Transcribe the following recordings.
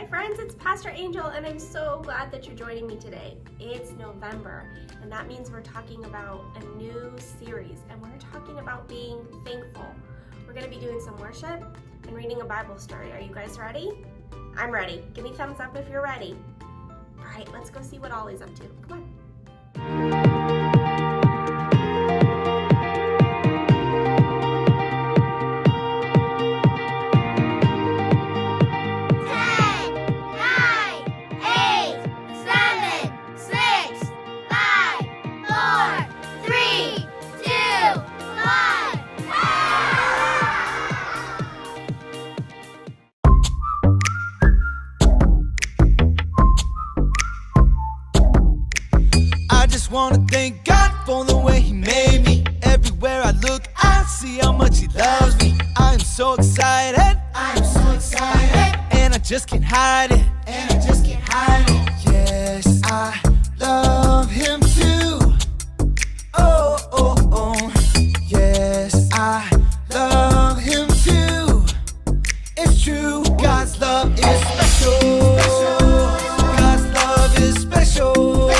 Hi friends, it's Pastor Angel and I'm so glad that you're joining me today. It's November and that means we're talking about a new series and we're talking about being thankful. We're going to be doing some worship and reading a Bible story. Are you guys ready? I'm ready. Give me a thumbs up if you're ready. All right, let's go see what Ollie's up to. Come on. Wanna thank God for the way He made me. Everywhere I look, I see how much He loves me. I am so excited, and I just can't hide it, Yes, I love Him too. Oh, oh, oh. Yes, I love Him too. It's true, God's love is special. God's love is special.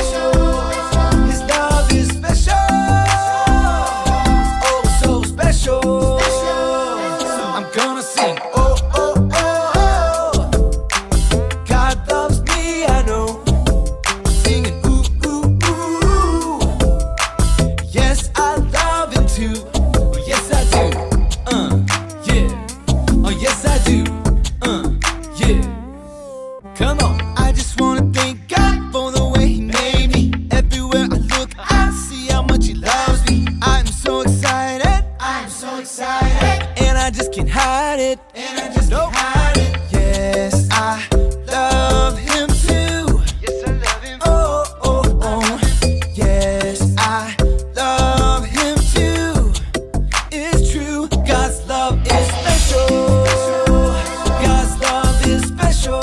Come on, I just wanna thank God for the way He made me. Everywhere I look, I see how much He loves me. I'm so excited, and I just can't hide it, Yes, I love Him too. Oh, oh, oh. Yes, I love Him too. It's true, God's love is special. God's love is special.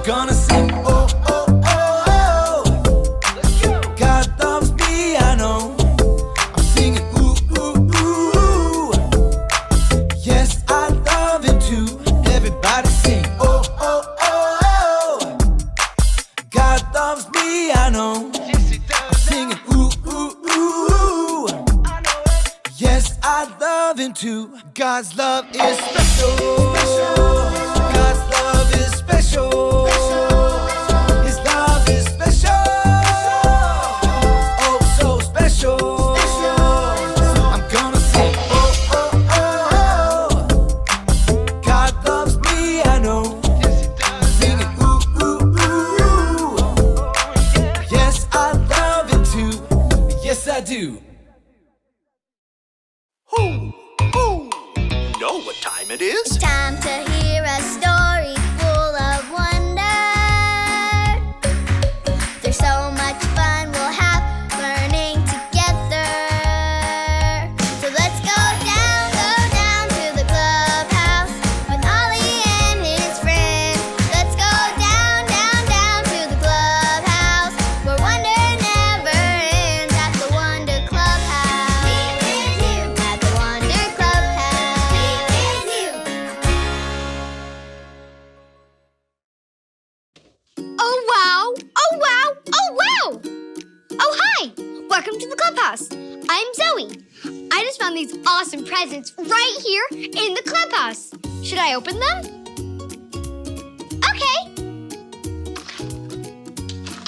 Gonna sing, oh, oh, oh, oh. God loves me, I know. I'm singing, ooh, ooh, ooh. Yes, I love Him too. Everybody sing, oh, oh, oh, oh. God loves me, I know. I'm singing, ooh, ooh, ooh. Yes, I love Him too. God's love is special. God's love is special. I do. Who? You know what time it is? It's time to hear a story full of wonder. There's so much fun we'll have learning together. So let's go down to the clubhouse with Ollie and his friends. Let's go down to the clubhouse where wonder never ends at the Wonder Clubhouse. Meet with you at the Wonder Clubhouse. Meet with you. Oh wow! Oh wow! Oh wow! Oh hi! Welcome to the clubhouse. I'm Zoe. I just found these awesome presents right here in the clubhouse. Should I open them? Okay.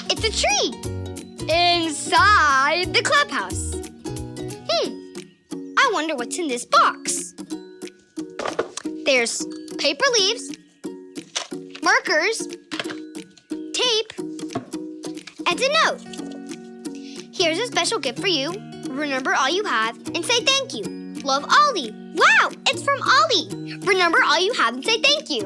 It's a tree inside the clubhouse. I wonder what's in this box. There's paper leaves, markers, tape, and a note. Here's a special gift for you. Remember all you have and say thank you. Love, Ollie. Wow, it's from Ollie. Remember all you have and say thank you.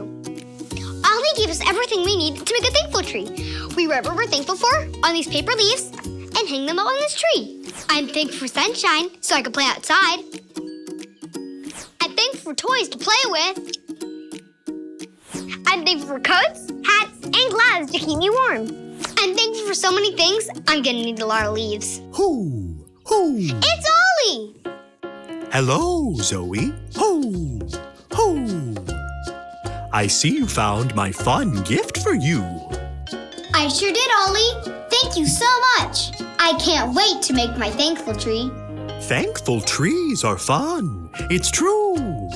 Ollie gave us everything we need to make a thankful tree. We write what we're thankful for on these paper leaves and hang them up on this tree. I'm thankful for sunshine so I can play outside. I'm thankful for toys to play with. I'm thankful for coats, hats, and gloves to keep me warm. I'm thankful for so many things, I'm gonna need a lot of leaves. Who? It's Ollie! Hello, Zoe. Ho! Ho! I see you found my fun gift for you. I sure did, Ollie. Thank you so much. I can't wait to make my thankful tree. Thankful trees are fun. It's true.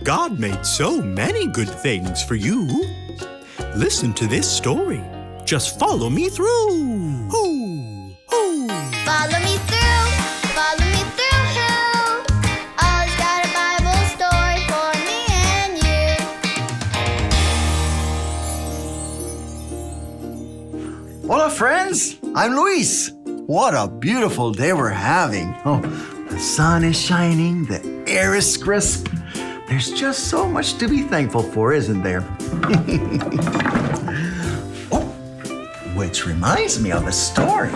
God made so many good things for you. Listen to this story. Just follow me through. Ho! Ho! Follow me through, follow me through. Ollie's got a Bible story for me and you. Hola, friends. I'm Luis. What a beautiful day we're having. Oh, the sun is shining, the air is crisp. There's just so much to be thankful for, isn't there? Oh, which reminds me of a story.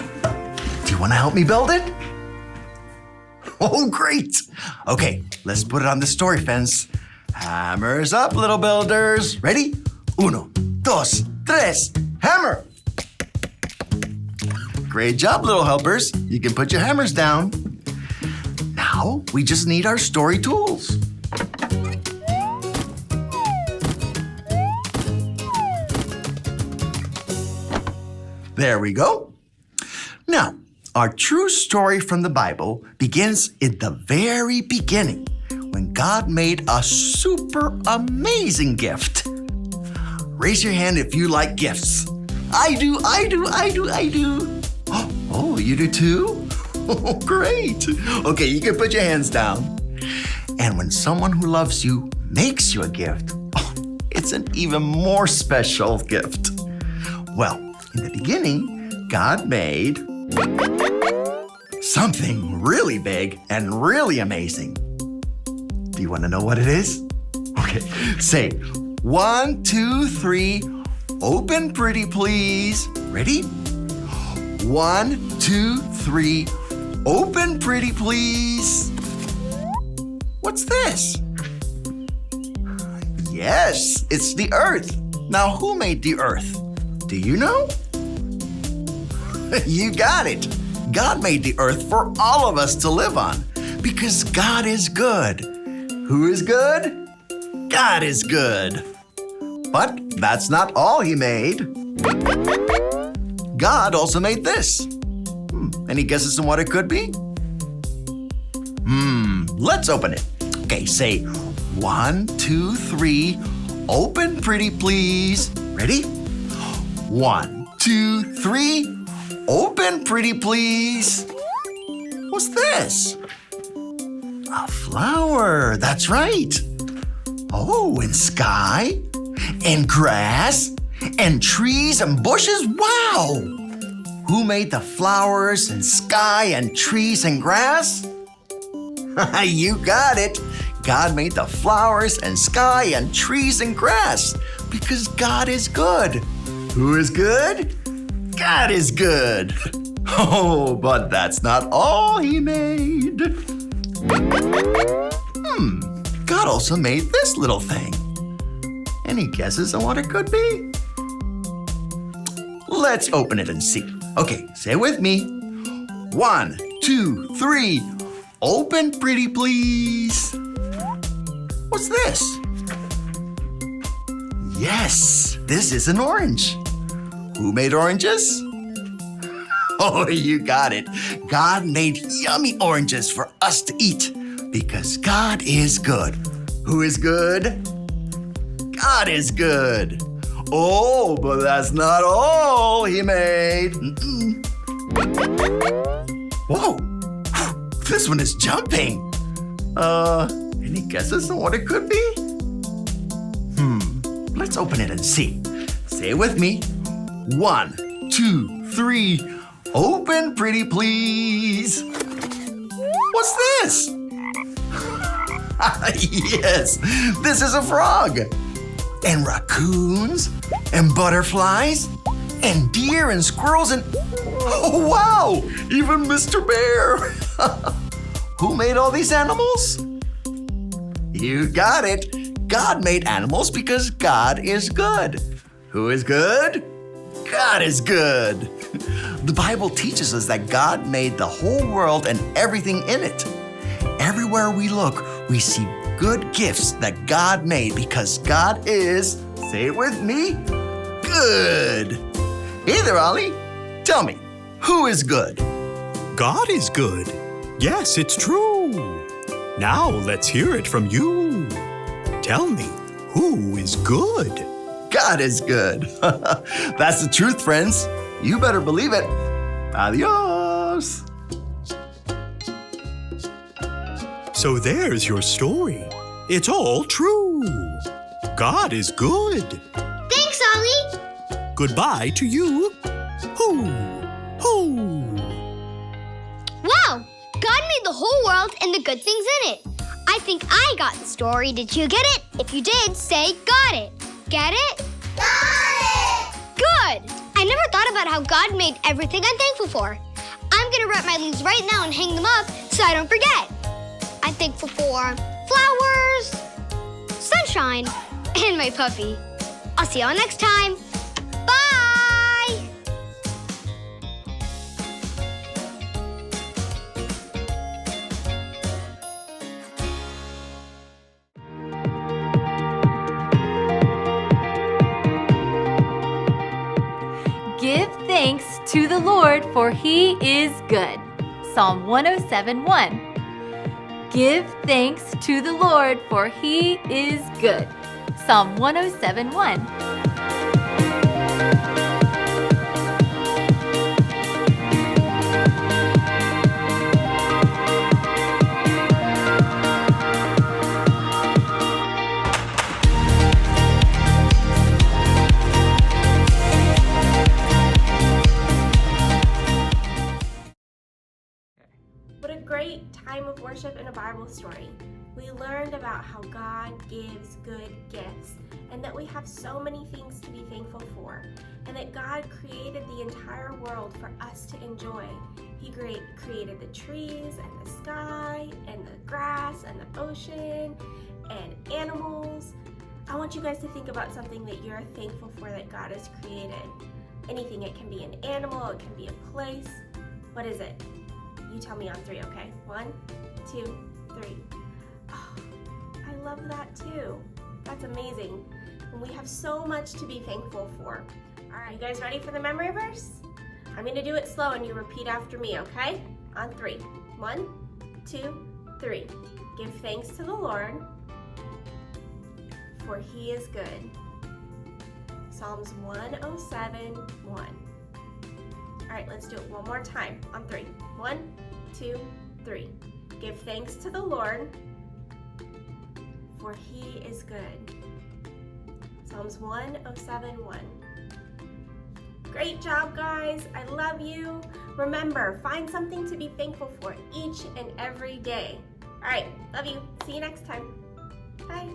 Do you want to help me build it? Oh, great. Okay, let's put it on the story fence. Hammers up, little builders. Ready? Uno, dos, tres, hammer. Great job, little helpers. You can put your hammers down. Now, we just need our story tools. There we go. Now, our true story from the Bible begins in the very beginning when God made a super amazing gift. Raise your hand if you like gifts. I do. Oh, you do too? Oh, great. Okay, you can put your hands down. And when someone who loves you makes you a gift, oh, it's an even more special gift. Well, in the beginning, God made something really big and really amazing. Do you want to know what it is? Okay, say 1, 2, 3, open pretty please. Ready? 1, 2, 3, open pretty please. What's this? Yes, it's the earth. Now, who made the earth? Do you know? You got it. God made the earth for all of us to live on because God is good. Who is good? God is good. But that's not all he made. God also made this. Any guesses on what it could be? Let's open it. Okay, say 1, 2, 3, open pretty please. Ready? 1, 2, 3, open pretty please. What's this? A flower, that's right. Oh, and sky, and grass, and trees and bushes. Wow! Who made the flowers and sky and trees and grass? You got it. God made the flowers and sky and trees and grass because God is good. Who is good? God is good. Oh, but that's not all he made. God also made this little thing. Any guesses on what it could be? Let's open it and see. Okay, say it with me. 1, 2, 3, open pretty please. What's this? Yes, this is an orange. Who made oranges? Oh, you got it. God made yummy oranges for us to eat because God is good. Who is good? God is good. Oh, but that's not all he made. Whoa, this one is jumping. Any guesses on what it could be? Let's open it and see. Say it with me. 1, 2, 3, open pretty please. What's this? Yes, this is a frog. And raccoons, and butterflies, and deer and squirrels, and oh wow, even Mr. Bear. Who made all these animals? You got it. God made animals because God is good. Who is good? God is good. The Bible teaches us that God made the whole world and everything in it. everywhere we look, we see good gifts that God made because God is, say it with me, good. Hey there, Ollie. Tell me, who is good? God is good. Yes, it's true. Now let's hear it from you. Tell me, who is good? God is good. That's the truth, friends. You better believe it. Adios. So there's your story. It's all true. God is good. Thanks, Ollie. Goodbye to you. Hoo, hoo. Wow! God made the whole world and the good things in it. I think I got the story. Did you get it? If you did, say got it. Get it? Got it! Good! I never thought about how God made everything I'm thankful for. I'm gonna wrap my leaves right now and hang them up so I don't forget. I'm thankful for flowers, sunshine, and my puppy. I'll see y'all next time. Bye! Give thanks to the Lord, for he is good. Psalm 107:1. Give thanks to the Lord, for he is good. Psalm 107:1. What a great time of worship and a Bible story. We learned about how God gives good gifts and that we have so many things to be thankful for and that God created the entire world for us to enjoy. He created the trees and the sky and the grass and the ocean and animals. I want you guys to think about something that you're thankful for that God has created. Anything. It can be an animal, it can be a place. What is it? You tell me on 3, okay? 1, 2, 3. Oh, I love that too. That's amazing. And we have so much to be thankful for. All right, you guys ready for the memory verse? I'm gonna do it slow and you repeat after me, okay? On 3. 1, 2, 3. Give thanks to the Lord, for he is good. Psalms 107:1. All right, let's do it one more time on 3. 1, 2, 3. Give thanks to the Lord, for he is good. Psalms 107:1. Great job, guys. I love you. Remember, find something to be thankful for each and every day. All right, love you. See you next time. Bye.